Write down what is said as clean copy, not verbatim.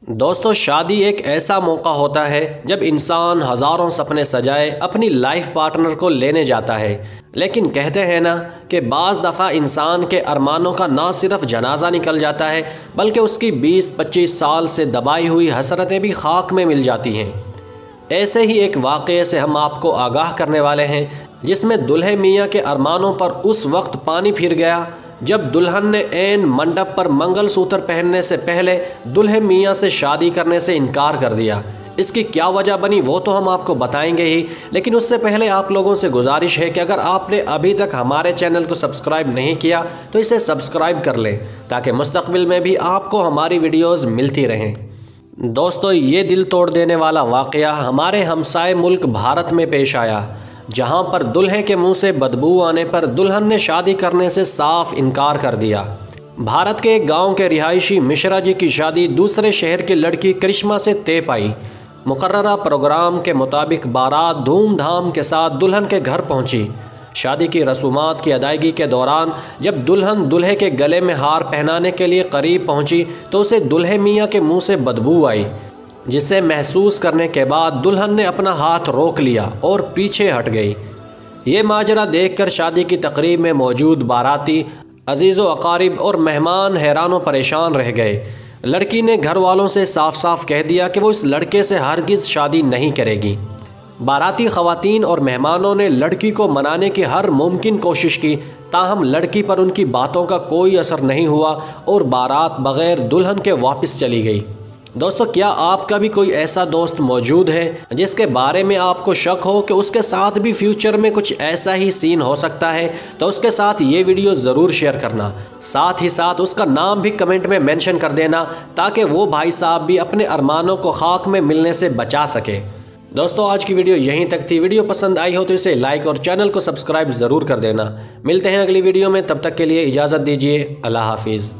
दोस्तों, शादी एक ऐसा मौका होता है जब इंसान हज़ारों सपने सजाए अपनी लाइफ पार्टनर को लेने जाता है। लेकिन कहते हैं ना कि बाज़ दफ़ा इंसान के अरमानों का ना सिर्फ जनाजा निकल जाता है बल्कि उसकी 20-25 साल से दबाई हुई हसरतें भी खाक में मिल जाती हैं। ऐसे ही एक वाक़ये से हम आपको आगाह करने वाले हैं जिसमें दुल्हे मियाँ के अरमानों पर उस वक्त पानी फिर गया जब दुल्हन ने ऐन मंडप पर मंगलसूत्र पहनने से पहले दुल्हे मियाँ से शादी करने से इनकार कर दिया। इसकी क्या वजह बनी वो तो हम आपको बताएंगे ही, लेकिन उससे पहले आप लोगों से गुजारिश है कि अगर आपने अभी तक हमारे चैनल को सब्सक्राइब नहीं किया तो इसे सब्सक्राइब कर लें ताकि मुस्तकबिल में भी आपको हमारी वीडियोज़ मिलती रहें। दोस्तों, ये दिल तोड़ देने वाला वाक़या हमारे हमसाए मुल्क भारत में पेश आया, जहां पर दुल्हे के मुंह से बदबू आने पर दुल्हन ने शादी करने से साफ इनकार कर दिया। भारत के एक गांव के रिहायशी मिश्रा जी की शादी दूसरे शहर की लड़की करिश्मा से तय पाई। मुकर्ररा प्रोग्राम के मुताबिक बारात धूमधाम के साथ दुल्हन के घर पहुंची। शादी की रसूमात की अदायगी के दौरान जब दुल्हन दूल्हे के गले में हार पहनाने के लिए करीब पहुंची तो उसे दुल्हे मियाँ के मुंह से बदबू आई, जिसे महसूस करने के बाद दुल्हन ने अपना हाथ रोक लिया और पीछे हट गई। ये माजरा देखकर शादी की तकरीब में मौजूद बाराती, अजीज़ व अकारिब और मेहमान हैरान व परेशान रह गए। लड़की ने घर वालों से साफ साफ कह दिया कि वो इस लड़के से हरगिज़ शादी नहीं करेगी। बाराती ख़वातीन और मेहमानों ने लड़की को मनाने की हर मुमकिन कोशिश की, ताहम लड़की पर उनकी बातों का कोई असर नहीं हुआ और बारात बग़ैर दुल्हन के वापस चली गई। दोस्तों, क्या आपका भी कोई ऐसा दोस्त मौजूद है जिसके बारे में आपको शक हो कि उसके साथ भी फ्यूचर में कुछ ऐसा ही सीन हो सकता है? तो उसके साथ ये वीडियो ज़रूर शेयर करना, साथ ही साथ उसका नाम भी कमेंट में मेंशन कर देना ताकि वो भाई साहब भी अपने अरमानों को खाक में मिलने से बचा सके। दोस्तों, आज की वीडियो यहीं तक थी। वीडियो पसंद आई हो तो इसे लाइक और चैनल को सब्सक्राइब ज़रूर कर देना। मिलते हैं अगली वीडियो में, तब तक के लिए इजाज़त दीजिए। अल्लाह हाफिज़।